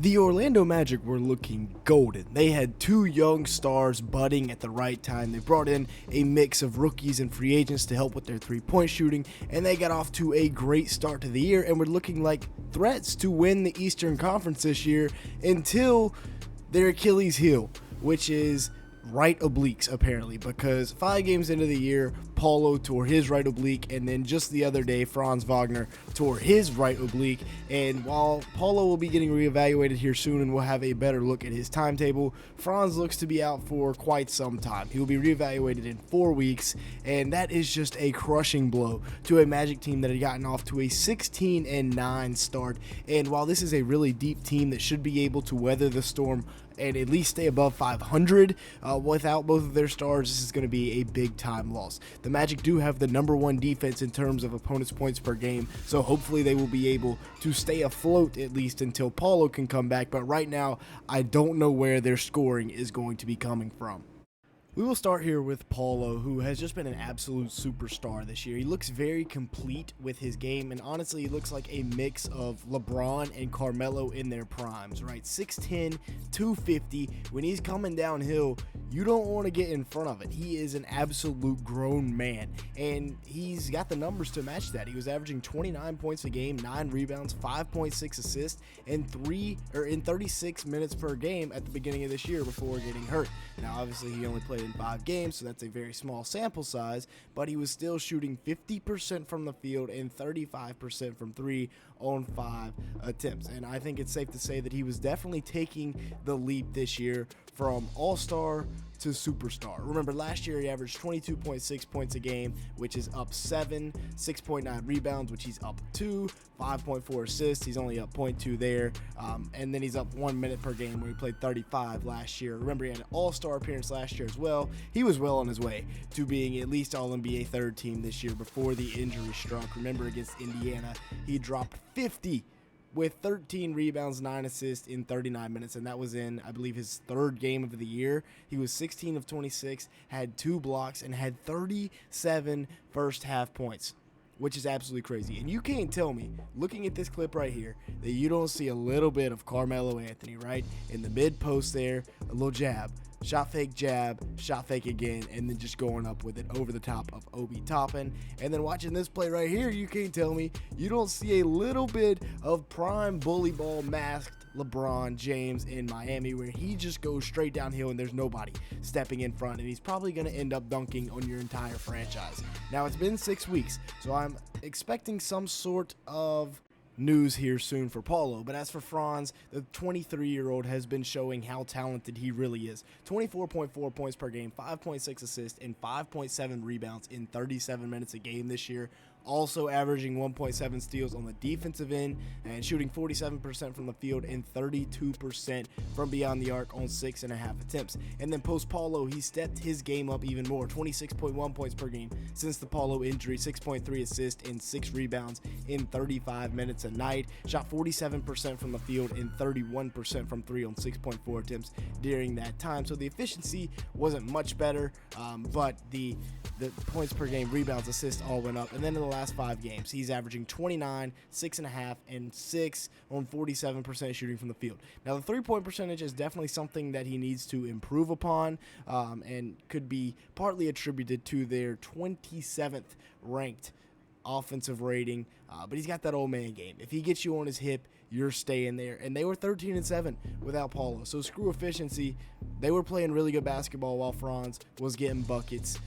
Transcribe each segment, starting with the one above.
The Orlando Magic were looking golden. They had two young stars budding at the right time. They brought in a mix of rookies and free agents to help with their three-point shooting, and they got off to a great start to the year and were looking like threats to win the Eastern Conference this year until their Achilles heel, which is right obliques apparently, because 5 games into the year, Paolo tore his right oblique, and then just the other day, Franz Wagner tore his right oblique. And while Paolo will be getting reevaluated here soon and we'll have a better look at his timetable, Franz looks to be out for quite some time. He will be reevaluated in 4 weeks, and that is just a crushing blow to a Magic team that had gotten off to a 16-9 start. And while this is a really deep team that should be able to weather the storm and at least stay above 500 without both of their stars, this is going to be a big time loss. The Magic do have the #1 defense in terms of opponents' points per game, so hopefully they will be able to stay afloat at least until Paolo can come back. But right now, I don't know where their scoring is going to be coming from. We will start here with Paolo, who has just been an absolute superstar this year. He looks very complete with his game, and honestly, he looks like a mix of LeBron and Carmelo in their primes, right? 6'10", 250. When he's coming downhill, you don't want to get in front of it. He is an absolute grown man, and he's got the numbers to match that. He was averaging 29 points a game, 9 rebounds, 5.6 assists, and in 36 minutes per game at the beginning of this year before getting hurt. Now, obviously, he only played in 5 games, so that's a very small sample size, but he was still shooting 50% from the field and 35% from 3 on 5 attempts. And I think it's safe to say that he was definitely taking the leap this year from all-star to superstar. Remember, last year he averaged 22.6 points a game, which is up 7, 6.9 rebounds, which he's up 2, 5.4 assists, he's only up 0.2 there, and then he's up 1 minute per game where he played 35 last year. Remember, he had an all-star appearance last year as well. He was well on his way to being at least All-NBA third team this year before the injury struck. Remember, against Indiana, he dropped 50 with 13 rebounds, 9 assists in 39 minutes, and that was in, I believe, his 3rd game of the year. He was 16 of 26, had 2 blocks, and had 37 first-half points, which is absolutely crazy. And you can't tell me, looking at this clip right here, that you don't see a little bit of Carmelo Anthony, right? In the mid-post there, a little jab. Shot fake jab, shot fake again, and then just going up with it over the top of Obi Toppin. And then watching this play right here, you can't tell me you don't see a little bit of prime bully ball masked LeBron James in Miami, where he just goes straight downhill and there's nobody stepping in front, and he's probably going to end up dunking on your entire franchise. Now, it's been 6 weeks, so I'm expecting some sort of news here soon for Paolo. But as for Franz, the 23-year-old has been showing how talented he really is. 24.4 points per game, 5.6 assists, and 5.7 rebounds in 37 minutes a game this year. Also averaging 1.7 steals on the defensive end and shooting 47% from the field and 32% from beyond the arc on 6.5 attempts. And then post Paolo, he stepped his game up even more. 26.1 points per game since the Paolo injury, 6.3 assists and 6 rebounds in 35 minutes a night. Shot 47% from the field and 31% from 3 on 6.4 attempts during that time. So the efficiency wasn't much better, but the points per game, rebounds, assists all went up. And then in the last 5 games, he's averaging 29, 6.5, and 6 on 47% shooting from the field. Now, the 3-point percentage is definitely something that he needs to improve upon, and could be partly attributed to their 27th ranked offensive rating, but he's got that old man game. If he gets you on his hip, you're staying there. And they were 13-7 without Paolo. So screw efficiency. They were playing really good basketball while Franz was getting buckets.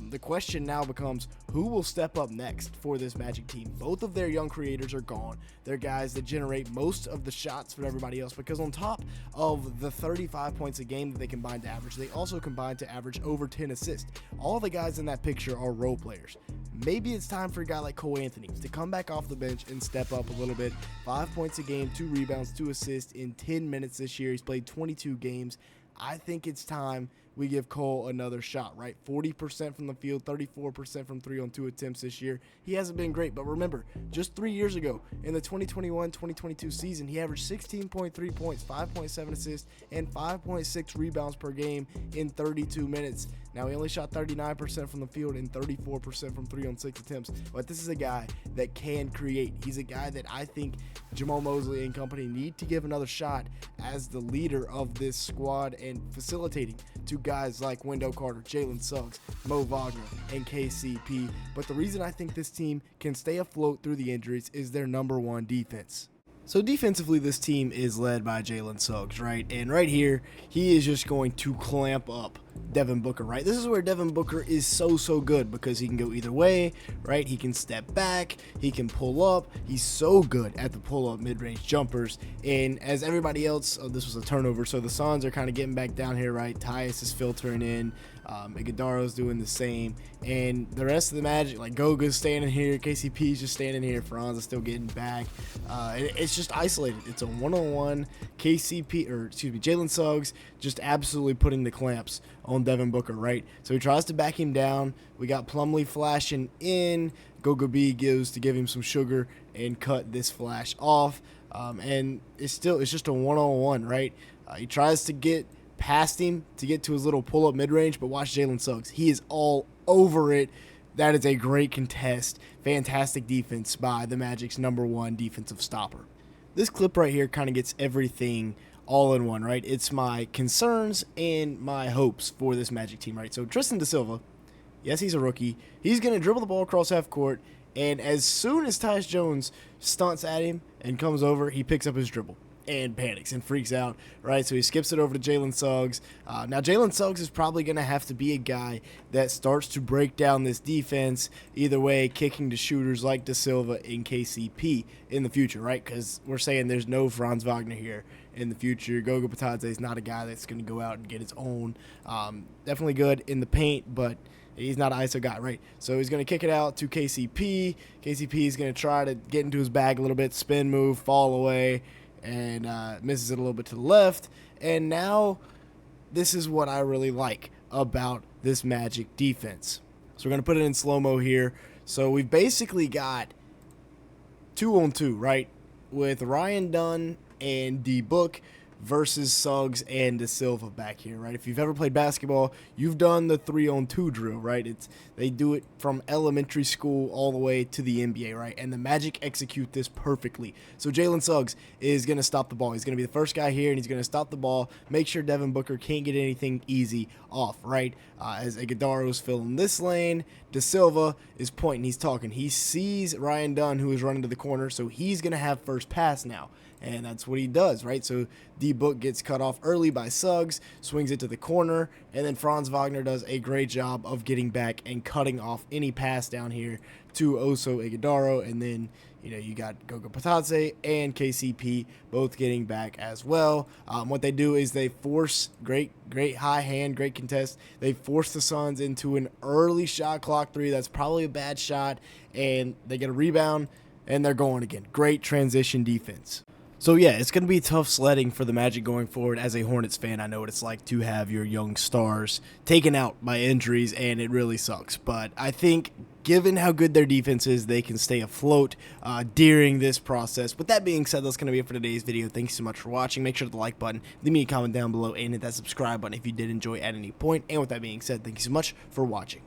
The question now becomes, who will step up next for this Magic team? Both of their young creators are gone. They're guys that generate most of the shots for everybody else, because on top of the 35 points a game that they combine to average, they also combine to average over 10 assists. All the guys in that picture are role players. Maybe it's time for a guy like Cole Anthony to come back off the bench and step up a little bit. 5 points a game, 2 rebounds, 2 assists in 10 minutes this year. He's played 22 games. I think it's time we give Cole another shot, right? 40% from the field, 34% from 3-on-2 attempts this year. He hasn't been great, but remember, just 3 years ago in the 2021-2022 season, he averaged 16.3 points, 5.7 assists, and 5.6 rebounds per game in 32 minutes. Now, he only shot 39% from the field and 34% from 3-on-6 attempts, but this is a guy that can create. He's a guy that I think Jamal Mosley and company need to give another shot as the leader of this squad and facilitating to guys like Wendell Carter, Jalen Suggs, Mo Wagner, and KCP. But the reason I think this team can stay afloat through the injuries is their number one defense. So defensively, this team is led by Jalen Suggs, right? And right here, he is just going to clamp up Devin Booker, right? This is where Devin Booker is so good because he can go either way, right? He can step back, he can pull up. He's so good at the pull-up mid-range jumpers. And as everybody else, this was a turnover, so the Suns are kind of getting back down here, right? Tyus is filtering in. Iguodaro's doing the same, and the rest of the Magic, like Goga's standing here, KCP's just standing here, Franz is still getting back. It's just isolated. It's a one-on-one. Jalen Suggs just absolutely putting the clamps on Devin Booker, right? So he tries to back him down. We got Plumlee flashing in. Goga B gives to give him some sugar and cut this flash off. And it's just a one-on-one, right? He tries to get past him to get to his little pull-up mid-range, but watch Jalen Suggs. He is all over it. That is a great contest. Fantastic defense by the Magic's number one defensive stopper. This clip right here kind of gets everything all in one, right? It's my concerns and my hopes for this Magic team, right? So Tristan da Silva, yes, he's a rookie. He's going to dribble the ball across half court, and as soon as Tyus Jones stunts at him and comes over, he picks up his dribble and panics and freaks out, right? So he skips it over to Jalen Suggs. Now, Jalen Suggs is probably going to have to be a guy that starts to break down this defense, either way, kicking to shooters like Da Silva and KCP in the future, right? Because we're saying there's no Franz Wagner here in the future. Goga Bitadze is not a guy that's going to go out and get his own. Definitely good in the paint, but he's not an ISO guy, right? So he's going to kick it out to KCP. KCP is going to try to get into his bag a little bit, spin move, fall away, and misses it a little bit to the left. And now this is what I really like about this Magic defense. So we're going to put it in slow-mo here. So we've basically got 2-on-2, right, with Ryan Dunn and D-Book versus Suggs and Da Silva back here, right? If you've ever played basketball, you've done the 3-on-2 drill, right? They do it from elementary school all the way to the NBA, right? And the Magic execute this perfectly. So Jalen Suggs is going to stop the ball. He's going to be the first guy here, and he's going to stop the ball, make sure Devin Booker can't get anything easy off, right? As Iguodaro's filling this lane, Da Silva is pointing. He's talking. He sees Ryan Dunn, who is running to the corner, so he's going to have first pass now. And that's what he does, right? So D-Book gets cut off early by Suggs, swings it to the corner, and then Franz Wagner does a great job of getting back and cutting off any pass down here to Oso Iguodaro. And then, you got Goga Bitadze and KCP both getting back as well. What they do is they force great high hand, great contest. They force the Suns into an early shot clock three. That's probably a bad shot, and they get a rebound, and they're going again. Great transition defense. So yeah, it's going to be tough sledding for the Magic going forward. As a Hornets fan, I know what it's like to have your young stars taken out by injuries, and it really sucks. But I think given how good their defense is, they can stay afloat during this process. With that being said, that's going to be it for today's video. Thanks so much for watching. Make sure to hit the like button, leave me a comment down below, and hit that subscribe button if you did enjoy at any point. And with that being said, thank you so much for watching.